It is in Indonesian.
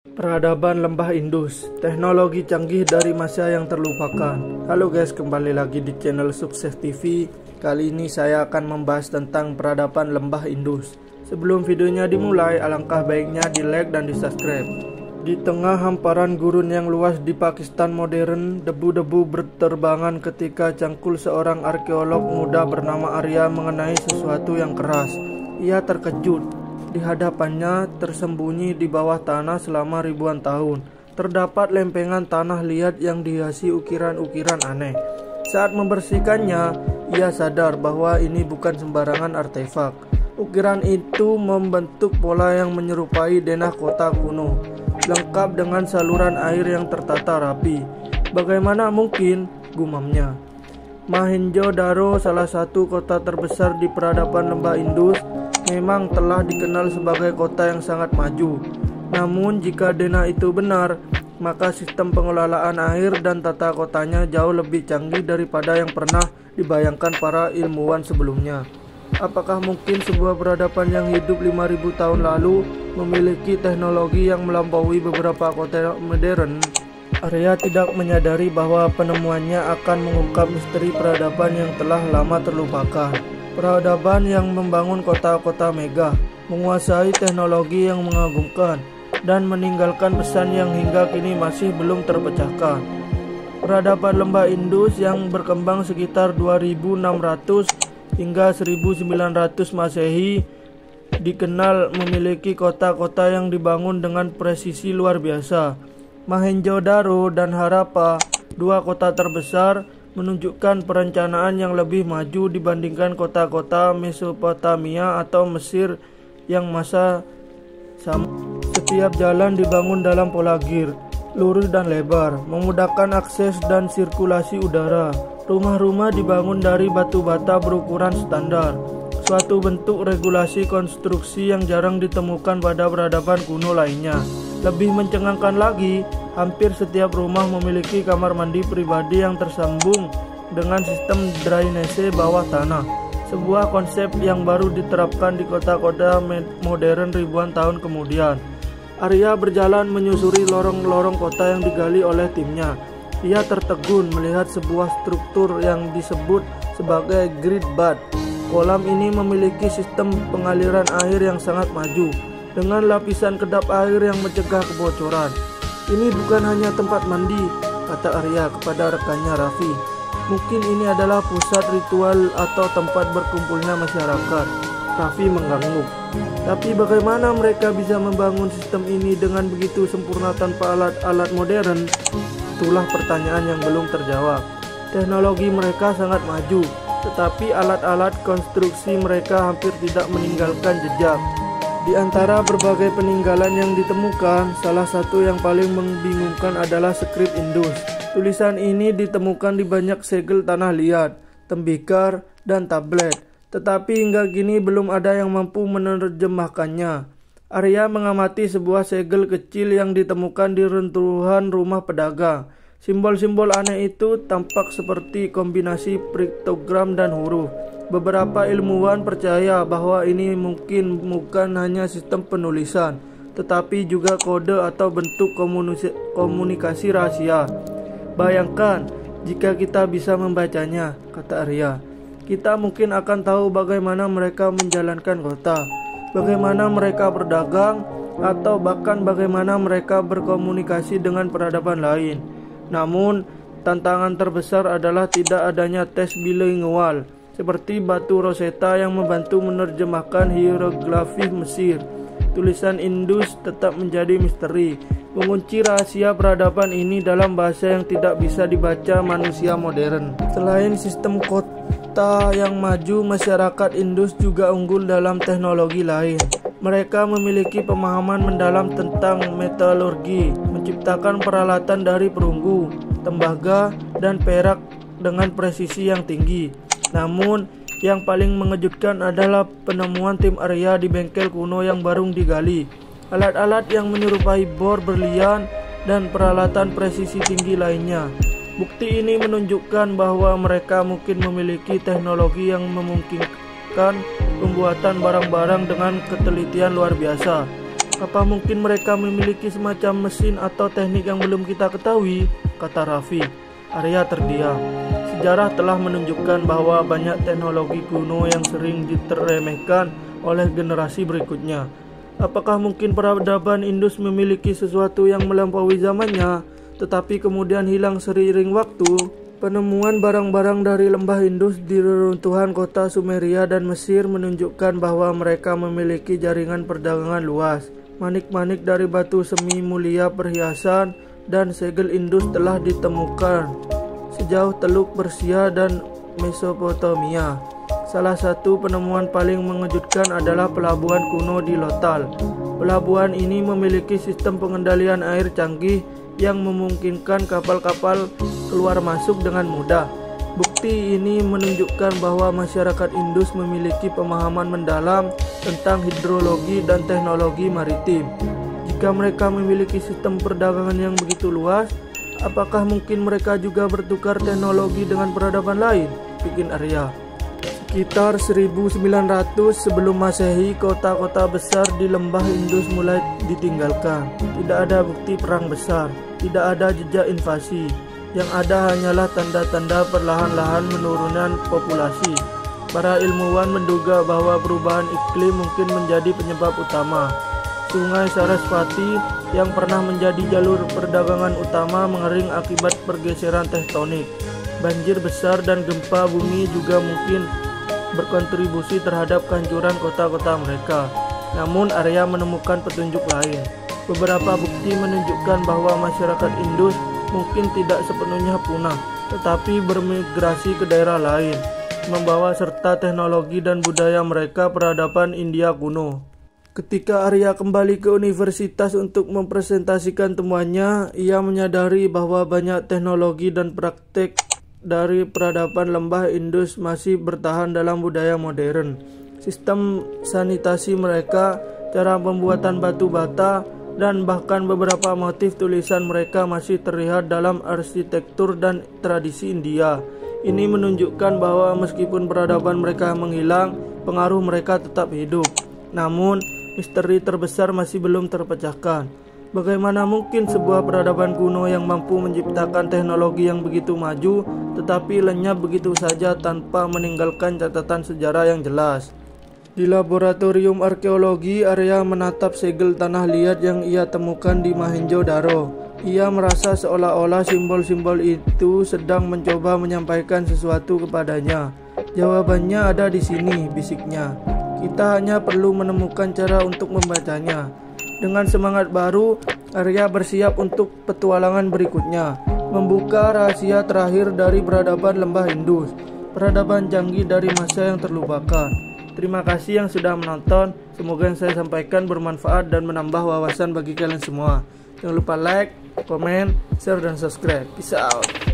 Peradaban Lembah Indus, teknologi canggih dari masa yang terlupakan. Halo guys, kembali lagi di channel Sukses TV. Kali ini saya akan membahas tentang peradaban Lembah Indus. Sebelum videonya dimulai, alangkah baiknya di like dan di subscribe. Di tengah hamparan gurun yang luas di Pakistan modern, debu-debu berterbangan ketika cangkul seorang arkeolog muda bernama Arya mengenai sesuatu yang keras. Ia terkejut. Di hadapannya, tersembunyi di bawah tanah selama ribuan tahun, terdapat lempengan tanah liat yang dihiasi ukiran-ukiran aneh. Saat membersihkannya, ia sadar bahwa ini bukan sembarangan artefak. Ukiran itu membentuk pola yang menyerupai denah kota kuno, lengkap dengan saluran air yang tertata rapi. Bagaimana mungkin? Gumamnya. Mohenjo-daro, salah satu kota terbesar di peradaban Lembah Indus, memang telah dikenal sebagai kota yang sangat maju. Namun jika denah itu benar, maka sistem pengelolaan air dan tata kotanya jauh lebih canggih daripada yang pernah dibayangkan para ilmuwan sebelumnya. Apakah mungkin sebuah peradaban yang hidup 5000 tahun lalu memiliki teknologi yang melampaui beberapa kota modern? Arya tidak menyadari bahwa penemuannya akan mengungkap misteri peradaban yang telah lama terlupakan. Peradaban yang membangun kota-kota megah, menguasai teknologi yang mengagumkan, dan meninggalkan pesan yang hingga kini masih belum terpecahkan. Peradaban Lembah Indus yang berkembang sekitar 2600 hingga 1900 Masehi dikenal memiliki kota-kota yang dibangun dengan presisi luar biasa. Mohenjo-daro dan Harappa, dua kota terbesar, menunjukkan perencanaan yang lebih maju dibandingkan kota-kota Mesopotamia atau Mesir yang masa sama. Setiap jalan dibangun dalam pola gir, lurus dan lebar, memudahkan akses dan sirkulasi udara. Rumah-rumah dibangun dari batu bata berukuran standar, suatu bentuk regulasi konstruksi yang jarang ditemukan pada peradaban kuno lainnya. Lebih mencengangkan lagi, hampir setiap rumah memiliki kamar mandi pribadi yang tersambung dengan sistem drainase bawah tanah. Sebuah konsep yang baru diterapkan di kota-kota modern ribuan tahun kemudian. Arya berjalan menyusuri lorong-lorong kota yang digali oleh timnya. Ia tertegun melihat sebuah struktur yang disebut sebagai grid bath. Kolam ini memiliki sistem pengaliran air yang sangat maju, dengan lapisan kedap air yang mencegah kebocoran. Ini bukan hanya tempat mandi, kata Arya kepada rekannya Raffi. Mungkin ini adalah pusat ritual atau tempat berkumpulnya masyarakat. Raffi mengangguk. Tapi bagaimana mereka bisa membangun sistem ini dengan begitu sempurna tanpa alat-alat modern? Itulah pertanyaan yang belum terjawab. Teknologi mereka sangat maju, tetapi alat-alat konstruksi mereka hampir tidak meninggalkan jejak. Di antara berbagai peninggalan yang ditemukan, salah satu yang paling membingungkan adalah skrip Indus. Tulisan ini ditemukan di banyak segel tanah liat, tembikar, dan tablet, tetapi hingga kini belum ada yang mampu menerjemahkannya. Arya mengamati sebuah segel kecil yang ditemukan di runtuhan rumah pedagang. Simbol-simbol aneh itu tampak seperti kombinasi piktogram dan huruf. Beberapa ilmuwan percaya bahwa ini mungkin bukan hanya sistem penulisan, tetapi juga kode atau bentuk komunikasi rahasia. Bayangkan jika kita bisa membacanya, kata Arya. Kita mungkin akan tahu bagaimana mereka menjalankan kota, bagaimana mereka berdagang, atau bahkan bagaimana mereka berkomunikasi dengan peradaban lain. Namun, tantangan terbesar adalah tidak adanya tes bilingual seperti batu Rosetta yang membantu menerjemahkan hieroglifik Mesir. Tulisan Indus tetap menjadi misteri, mengunci rahasia peradaban ini dalam bahasa yang tidak bisa dibaca manusia modern. Selain sistem kota yang maju, masyarakat Indus juga unggul dalam teknologi lain. Mereka memiliki pemahaman mendalam tentang metalurgi, menciptakan peralatan dari perunggu, tembaga, dan perak dengan presisi yang tinggi. Namun, yang paling mengejutkan adalah penemuan tim Arya di bengkel kuno yang baru digali. Alat-alat yang menyerupai bor berlian dan peralatan presisi tinggi lainnya. Bukti ini menunjukkan bahwa mereka mungkin memiliki teknologi yang memungkinkan pembuatan barang-barang dengan ketelitian luar biasa. Apa mungkin mereka memiliki semacam mesin atau teknik yang belum kita ketahui? Kata Raffi. Arya terdiam. Sejarah telah menunjukkan bahwa banyak teknologi kuno yang sering diteremehkan oleh generasi berikutnya. Apakah mungkin peradaban Indus memiliki sesuatu yang melampaui zamannya, tetapi kemudian hilang seiring waktu? Penemuan barang-barang dari lembah Indus di reruntuhan kota Sumeria dan Mesir menunjukkan bahwa mereka memiliki jaringan perdagangan luas. Manik-manik dari batu semi mulia, perhiasan, dan segel Indus telah ditemukan sejauh Teluk Persia dan Mesopotamia. Salah satu penemuan paling mengejutkan adalah pelabuhan kuno di Lothal. Pelabuhan ini memiliki sistem pengendalian air canggih yang memungkinkan kapal-kapal keluar masuk dengan mudah. Bukti ini menunjukkan bahwa masyarakat Indus memiliki pemahaman mendalam tentang hidrologi dan teknologi maritim. Jika mereka memiliki sistem perdagangan yang begitu luas, apakah mungkin mereka juga bertukar teknologi dengan peradaban lain? Bikin Arya. Sekitar 1900 sebelum Masehi, kota-kota besar di lembah Indus mulai ditinggalkan. Tidak ada bukti perang besar, tidak ada jejak invasi. Yang ada hanyalah tanda-tanda perlahan-lahan menurunan populasi. Para ilmuwan menduga bahwa perubahan iklim mungkin menjadi penyebab utama. Sungai Sarasvati yang pernah menjadi jalur perdagangan utama mengering akibat pergeseran tektonik. Banjir besar dan gempa bumi juga mungkin berkontribusi terhadap kehancuran kota-kota mereka. Namun Arya menemukan petunjuk lain. Beberapa bukti menunjukkan bahwa masyarakat Indus mungkin tidak sepenuhnya punah, tetapi bermigrasi ke daerah lain, membawa serta teknologi dan budaya mereka peradaban India kuno. Ketika Arya kembali ke universitas untuk mempresentasikan temuannya, ia menyadari bahwa banyak teknologi dan praktek dari peradaban lembah Indus masih bertahan dalam budaya modern. Sistem sanitasi mereka, cara pembuatan batu bata, dan bahkan beberapa motif tulisan mereka masih terlihat dalam arsitektur dan tradisi India. Ini menunjukkan bahwa meskipun peradaban mereka menghilang, pengaruh mereka tetap hidup. Namun, misteri terbesar masih belum terpecahkan. Bagaimana mungkin sebuah peradaban kuno yang mampu menciptakan teknologi yang begitu maju, tetapi lenyap begitu saja tanpa meninggalkan catatan sejarah yang jelas? Di laboratorium arkeologi, Arya menatap segel tanah liat yang ia temukan di Mohenjo-daro. Ia merasa seolah-olah simbol-simbol itu sedang mencoba menyampaikan sesuatu kepadanya. Jawabannya ada di sini, bisiknya. Kita hanya perlu menemukan cara untuk membacanya. Dengan semangat baru, Arya bersiap untuk petualangan berikutnya, membuka rahasia terakhir dari peradaban lembah Indus, peradaban canggih dari masa yang terlupakan. Terima kasih yang sudah menonton. Semoga yang saya sampaikan bermanfaat dan menambah wawasan bagi kalian semua. Jangan lupa like, komen, share, dan subscribe. Peace out.